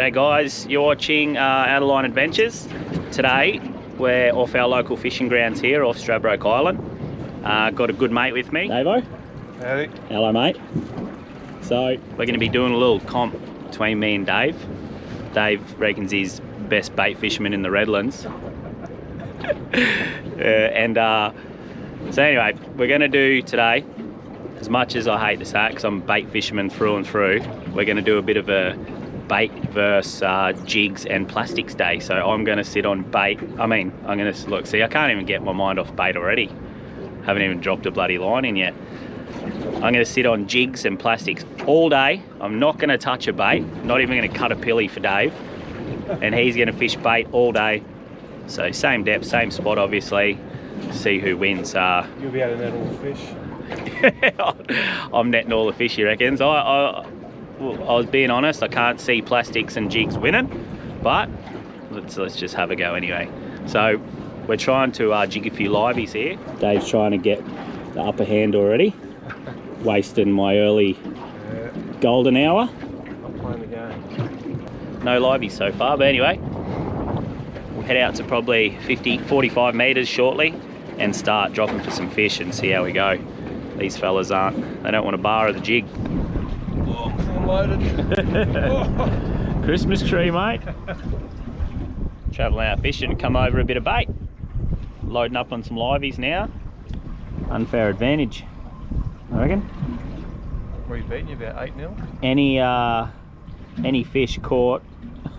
G'day guys, you're watching Out of Line Adventures. Today we're off our local fishing grounds here off Stradbroke Island. Got a good mate with me. Davo. Howdy. Hello mate. So we're going to be doing a little comp between me and Dave. Dave reckons he's best bait fisherman in the Redlands. So anyway, we're going to do today, as much as I hate to say it because I'm a bait fisherman through and through, we're going to do a bit of a bait versus jigs and plastics day. So I'm going to sit on bait. I'm going to look, see, I can't even get my mind off bait already. Haven't even dropped a bloody line in yet. I'm going to sit on jigs and plastics all day. I'm not going to touch a bait, not even going to cut a pilly for Dave. And he's going to fish bait all day. So same depth, same spot obviously. See who wins. You'll be able to net all the fish. I'm netting all the fish, he reckons. I was being honest, I can't see plastics and jigs winning, but let's just have a go anyway. So we're trying to jig a few liveys here. Dave's trying to get the upper hand already, wasting my early golden hour. I'm playing the game. No liveys so far, but anyway, we'll head out to probably 45 metres shortly and start dropping for some fish and see how we go. These fellas they don't want to bar the jig. Oh, unloaded. Christmas tree, mate. Travelling out fishing, come over a bit of bait. Loading up on some liveys now. Unfair advantage, I reckon. Were you beating you about 8-0? Any fish caught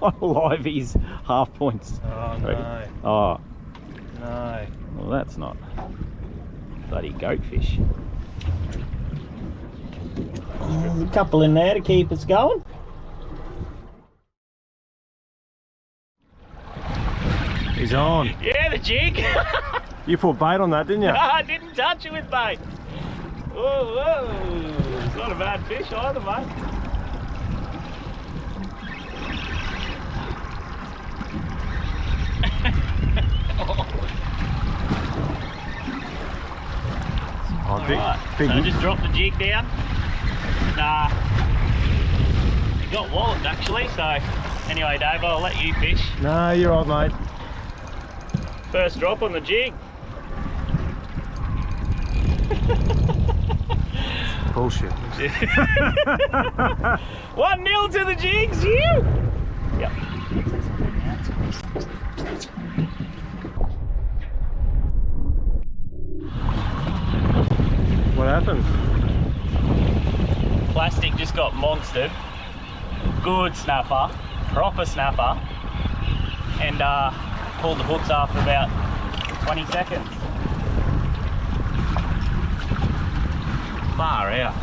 on liveys, half points. Oh no. Oh. No. Well, that's not bloody goatfish. A couple in there to keep us going. He's on. Yeah, the jig. You put bait on that, didn't you? No, I didn't touch it with bait. Whoa. It's not a bad fish either, mate. Oh, big. So just drop the jig down. You got walloped actually, so anyway Dave, I'll let you fish. No, you're old, mate. First drop on the jig. Bullshit. 1-0 to the jigs, you! Yep. What happened? Plastic just got monstered. Good snapper, proper snapper, and pulled the hooks after about 20 seconds. Far out.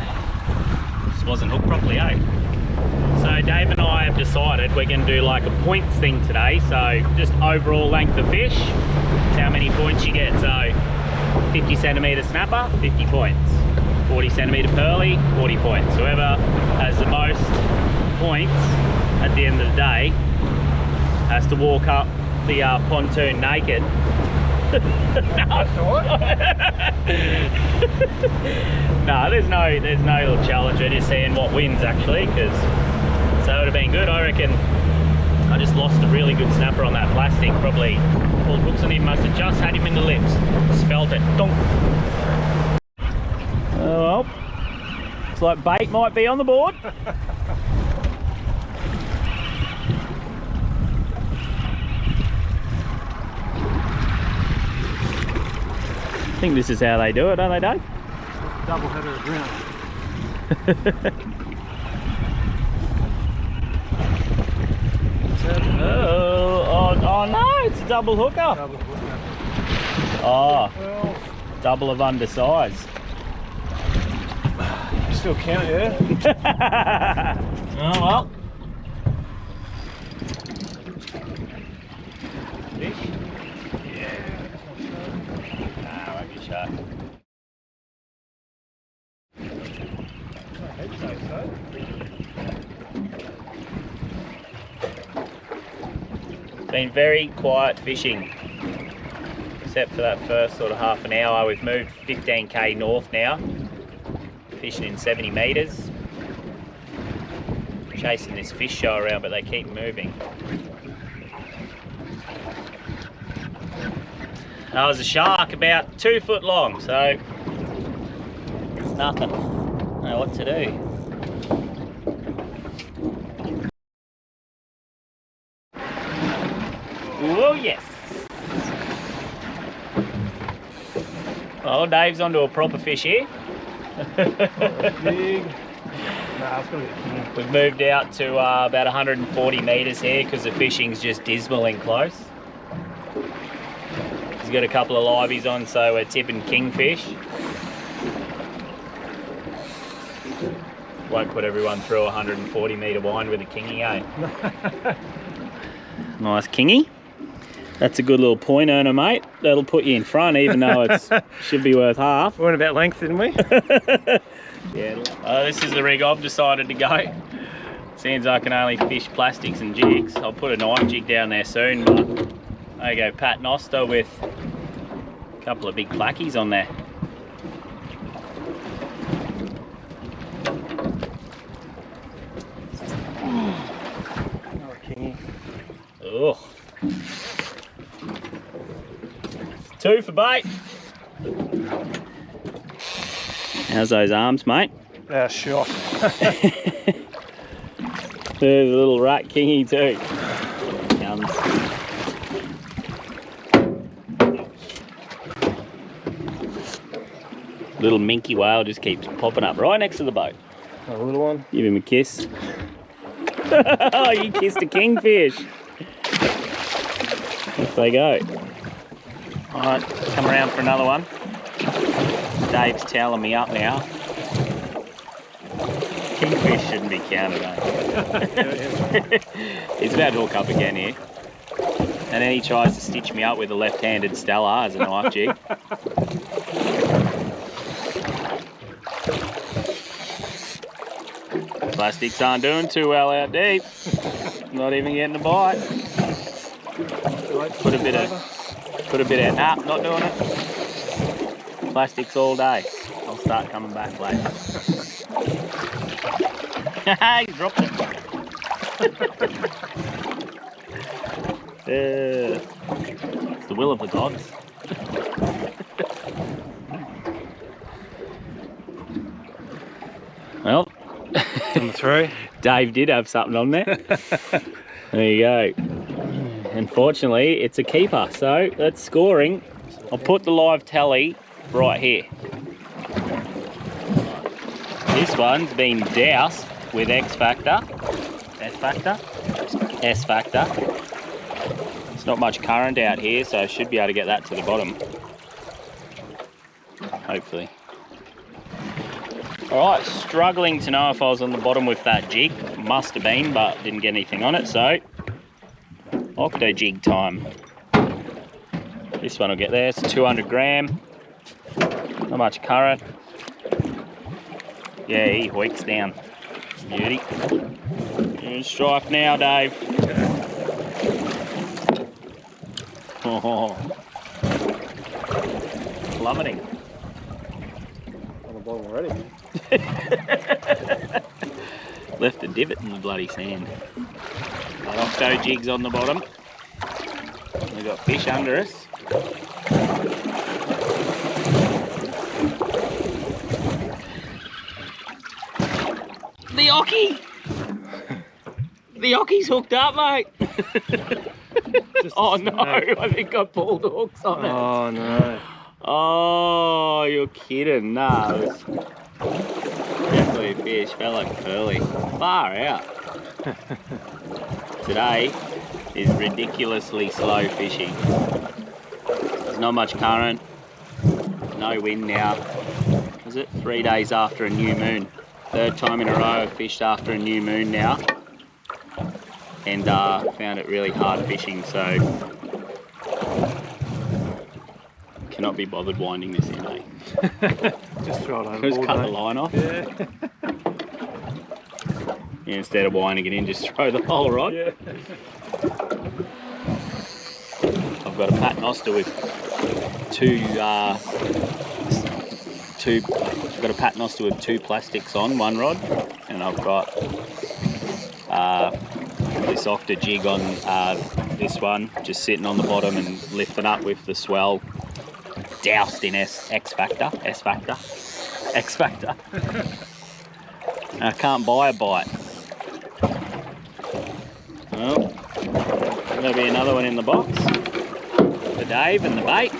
Just wasn't hooked properly, eh? So Dave and I have decided we're going to do like a points thing today. So just overall length of fish. It's how many points you get. So 50 centimetre snapper, 50 points. 40 centimetre pearly, 40 points. Whoever has the most points at the end of the day has to walk up the pontoon naked. No, there's no little challenge. We're just seeing what wins actually, because so it would have been good. I reckon I just lost a really good snapper on that plastic. Probably pulled hooks on him, must have just had him in the lips. Spelt it. Donk. Oh well, looks like bait might be on the board. I think this is how they do it, don't they, Dave? Double header of ground. Oh no, it's a double hooker. Double hooker. Oh, Well, double of undersize. still count, yeah? Oh well. Fish? Yeah. Nah, won't be sharp. I hope so. Been very quiet fishing, except for that first sort of half an hour. We've moved 15k north now, fishing in 70 metres. chasing this fish show around, but they keep moving. That was a shark about 2 foot long, so nothing. Don't know what to do. Oh yes. Oh, Dave's onto a proper fish here. Big. Nah, it's gonna be a king. We've moved out to about 140 metres here because the fishing's just dismal in close. He's got a couple of liveys on, so we're tipping kingfish. Won't put everyone through a 140 metre wind with a kingy, eh? Nice kingy. That's a good little point earner, mate. That'll put you in front, even though it should be worth half. We went about length, didn't we? Yeah. This is the rig I've decided to go. Seems I can only fish plastics and jigs. I'll put a knife jig down there soon, but there you go, paternoster with a couple of big plackies on there. Oh, kingy. Ugh. 2 for bait. How's those arms, mate? They're shot. There's a little rat kingy too. Comes. Little minky whale just keeps popping up right next to the boat. A little one. Give him a kiss. Oh, you kissed a kingfish. Off they go. Alright, come around for another one. Dave's toweling me up now. Kingfish shouldn't be counted, eh? He's about to hook up again here. And then he tries to stitch me up with a left-handed Stella as a knife jig. Plastics aren't doing too well out deep. Not even getting a bite. Put a bit of, nah, not doing it. Plastics all day. I'll start coming back later. He dropped it. It's the will of the gods. Well, Number 3. Dave did have something on there. There you go. Unfortunately, it's a keeper, so that's scoring. I'll put the live tally right here. This one's been doused with S Factor. There's not much current out here, so I should be able to get that to the bottom. Hopefully. Alright, struggling to know if I was on the bottom with that jig. Must have been, but didn't get anything on it, so octo jig time. This one will get there. It's 200 gram. Not much current. Yeah, he hoiks down. Beauty. You're in strife now, Dave. Oh. Plummeting. On the bottom already. Left a divot in the bloody sand. Got octo jigs on the bottom. We've got fish under us. The Ockie! The Ockie's hooked up, mate. Oh no, I think I pulled the hooks on it. Oh no. Oh, you're kidding. Nah, it was definitely a fish. Felt like pearly. Far out. Today is ridiculously slow fishing. There's not much current. No wind now. Was it 3 days after a new moon? 3rd time in a row I've fished after a new moon now. And found it really hard fishing, so cannot be bothered winding this in, eh? Just throw it over. Just cut the line off. Yeah. Yeah, instead of winding it in, just throw the whole rod. Yeah. I've got a paternoster with I've got a paternoster with 2 plastics on one rod, and I've got this octa jig on this one, just sitting on the bottom and lifting up with the swell, doused in X Factor. I can't buy a bite. Well, there'll be another one in the box for Dave and the bait.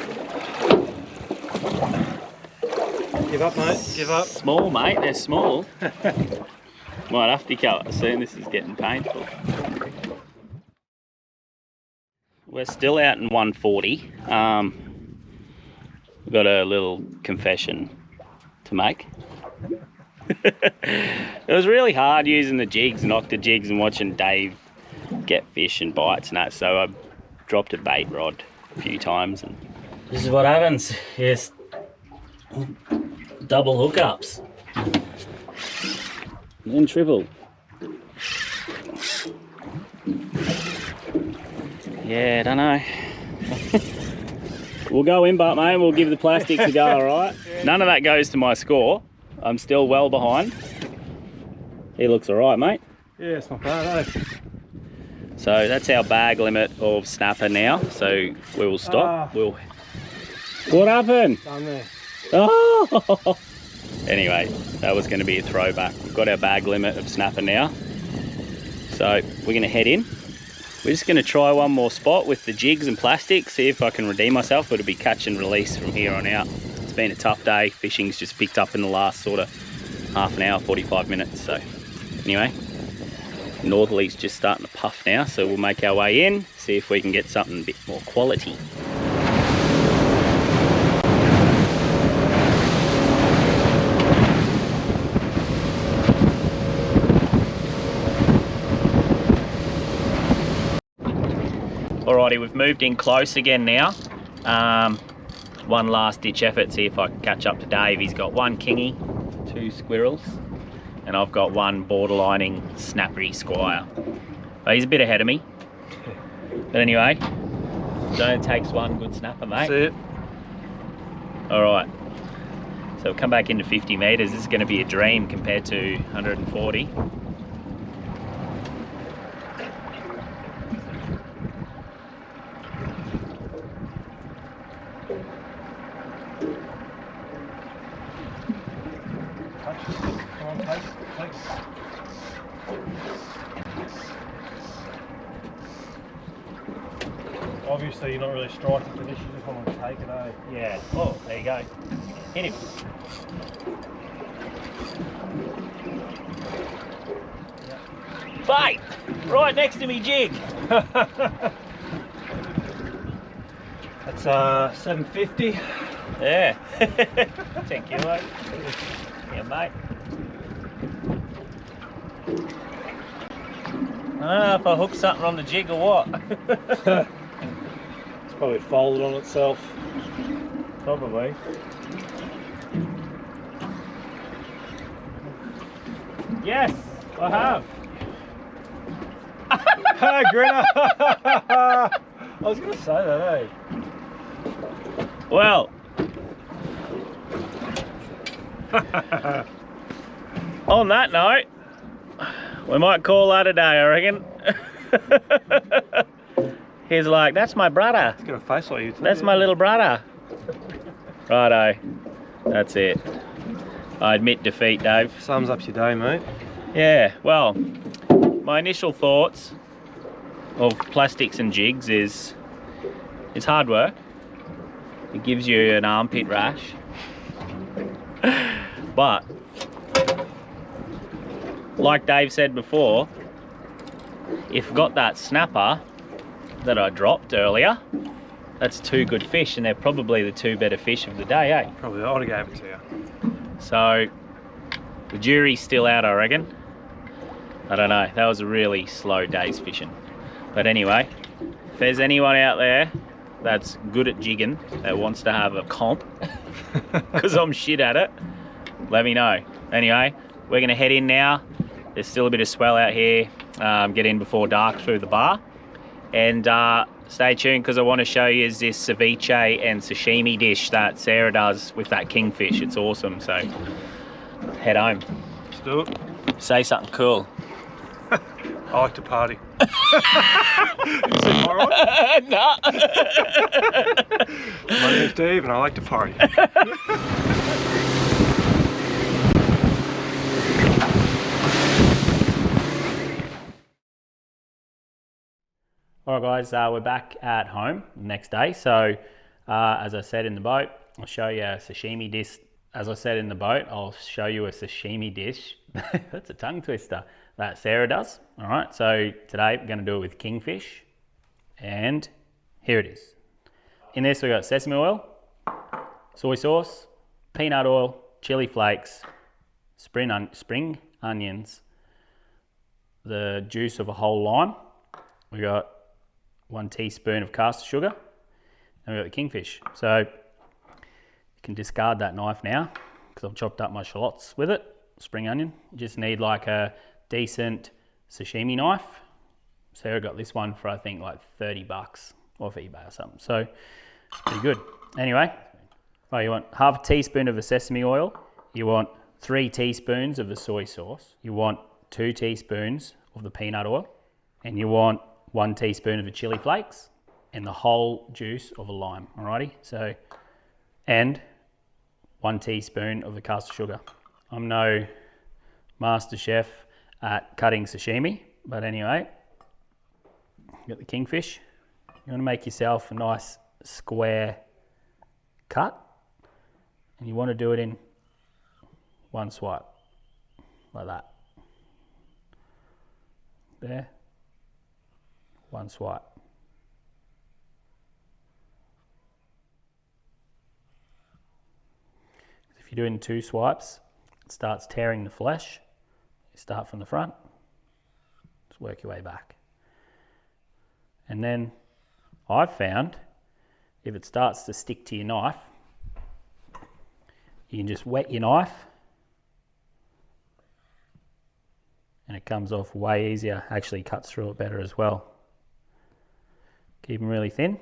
Give up, mate. Give up. Small, mate. They're small. Might have to cut soon. This is getting painful. We're still out in 140. We've got a little confession to make. It was really hard using the jigs and octa jigs and watching Dave get fish and bites and that, so I dropped a bait rod a few times and this is what happens. Yes, double hookups and then triple. Yeah, I don't know. We'll go in, but mate, we'll give the plastics a go, alright? None of that goes to my score. I'm still well behind. He looks alright, mate. Yeah, it's not bad, eh? So that's our bag limit of snapper now. So we will stop. What happened? Down there. Oh! Anyway, that was going to be a throwback. We've got our bag limit of snapper now. So we're going to head in. We're just going to try one more spot with the jigs and plastic, see if I can redeem myself. It'll be catch and release from here on out. It's been a tough day. Fishing's just picked up in the last sort of half an hour, 45 minutes. So anyway, northerly's just starting to puff now, so we'll make our way in, see if we can get something a bit more quality. Alrighty, we've moved in close again now. One last ditch effort, see if I can catch up to Dave. He's got one kingy, 2 squirrels, and I've got one borderlining snappery squire. But he's a bit ahead of me. But anyway, it only takes one good snapper, mate. That's it. Alright, so we'll come back into 50 metres. This is going to be a dream compared to 140. Obviously you're not really striking for this, you just want to take it, eh? Yeah, oh, there you go. Hit him. Bait! Right next to me jig. That's 750. Yeah. 10 kilos. Yeah, mate. I don't know if I hook something on the jig or what. It's probably folded on itself. Probably. Yes, I have. Hey, Grinner! I was going to say that, eh? Well, on that note, we might call that a day, I reckon. He's like, that's my brother. He's got a face like you too. That's my little brother. Righto, that's it. I admit defeat, Dave. Sums up your day, mate. Yeah, well, my initial thoughts of plastics and jigs is it's hard work. It gives you an armpit rash. But, like Dave said before, if I got that snapper that I dropped earlier, that's 2 good fish, and they're probably the 2 better fish of the day, eh? Probably, I would have gave it to you. So, the jury's still out, I reckon. I don't know, that was a really slow day's fishing. But anyway, if there's anyone out there that's good at jigging, that wants to have a comp, because I'm shit at it, let me know. Anyway, we're going to head in now. There's still a bit of swell out here. Get in before dark through the bar. And stay tuned, because I want to show you this ceviche and sashimi dish that Sarah does with that kingfish. It's awesome, so head home. Let's do it. Say something cool. I like to party. Is it alright? No. My name's Dave and I like to party. All right, guys, we're back at home the next day. So, as I said in the boat, I'll show you a sashimi dish. As I said in the boat, I'll show you a sashimi dish. That's a tongue twister that Sarah does. All right, so today we're going to do it with kingfish, and here it is. In this, we've got sesame oil, soy sauce, peanut oil, chili flakes, spring onions, the juice of a whole lime. We got 1 teaspoon of caster sugar, and we've got the kingfish. So you can discard that knife now because I've chopped up my shallots with it. Spring onion. You just need like a decent sashimi knife. Sarah got this one for I think like $30 off eBay or something. So it's pretty good. Anyway, you want half a teaspoon of the sesame oil. You want 3 teaspoons of the soy sauce. You want 2 teaspoons of the peanut oil. And you want 1 teaspoon of the chili flakes and the whole juice of a lime. Alrighty. So, and 1 teaspoon of the caster sugar. I'm no master chef at cutting sashimi, but anyway, you got the kingfish. You want to make yourself a nice square cut, and you want to do it in 1 swipe, like that. There, 1 swipe. If you're doing 2 swipes, it starts tearing the flesh. You start from the front, just work your way back. And then I've found if it starts to stick to your knife, you can just wet your knife and it comes off way easier, actually cuts through it better as well. Keep them really thin.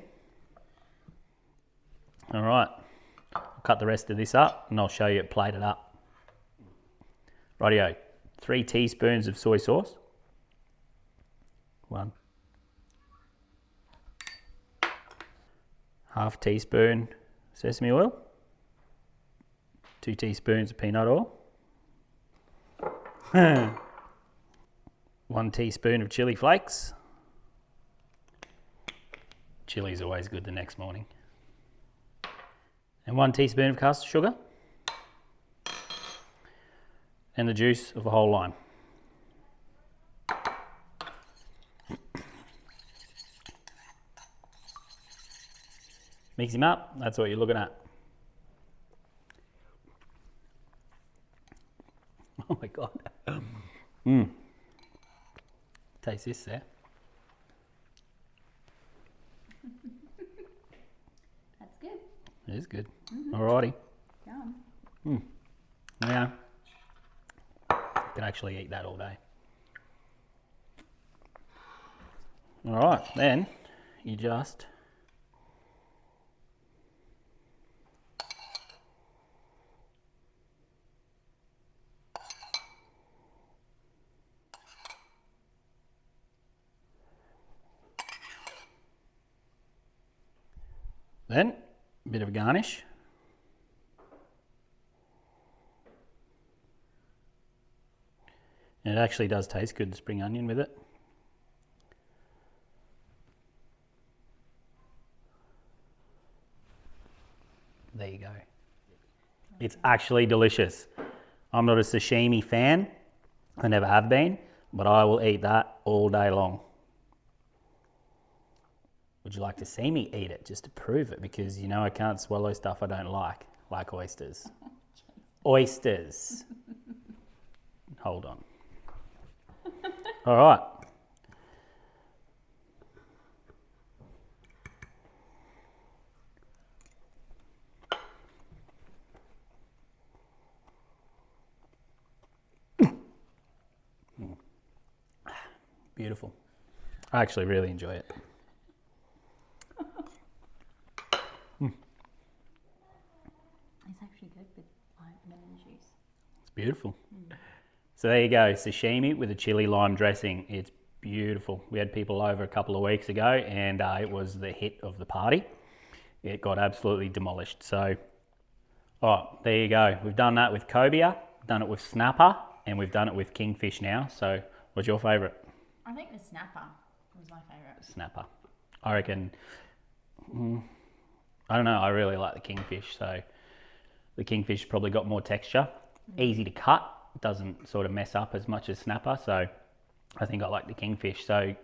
All right, I'll cut the rest of this up and I'll show you it plated up. Rightio, 3 teaspoons of soy sauce. 1. Half teaspoon sesame oil. 2 teaspoons of peanut oil. 1 teaspoon of chili flakes. Chili's always good the next morning. And 1 teaspoon of caster sugar. And the juice of a whole lime. Mix him up, that's what you're looking at. Oh my God. Taste this there. That's good. It is good. Alrighty. Yum. Yeah. Could actually eat that all day. All right, then you just then a bit of a garnish. And it actually does taste good, the spring onion with it. There you go. It's actually delicious. I'm not a sashimi fan. I never have been, but I will eat that all day long. Would you like to see me eat it just to prove it? Because you know I can't swallow stuff I don't like oysters. Oysters. Hold on. All right. Beautiful. I actually really enjoy it. It's actually good with like lemon juice. It's beautiful. So there you go, sashimi with a chili lime dressing. It's beautiful. We had people over a couple of weeks ago and it was the hit of the party. It got absolutely demolished. So, there you go. We've done that with cobia, done it with snapper, and we've done it with kingfish now. So, what's your favourite? I think the snapper was my favourite. Snapper. I reckon, I don't know, I really like the kingfish. So, the kingfish probably got more texture, easy to cut, doesn't sort of mess up as much as snapper. So, I think I like the kingfish. So,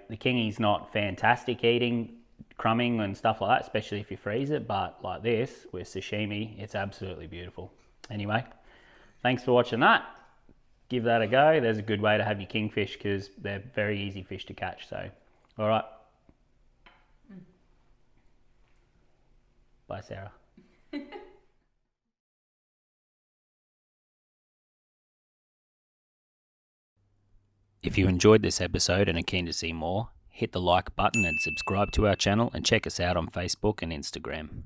the kingy's not fantastic eating, crumbing and stuff like that, especially if you freeze it, but like this with sashimi, it's absolutely beautiful. Anyway, thanks for watching that. Give that a go. There's a good way to have your kingfish because they're very easy fish to catch. So, all right. Bye, Sarah. If you enjoyed this episode and are keen to see more, hit the like button and subscribe to our channel, and check us out on Facebook and Instagram.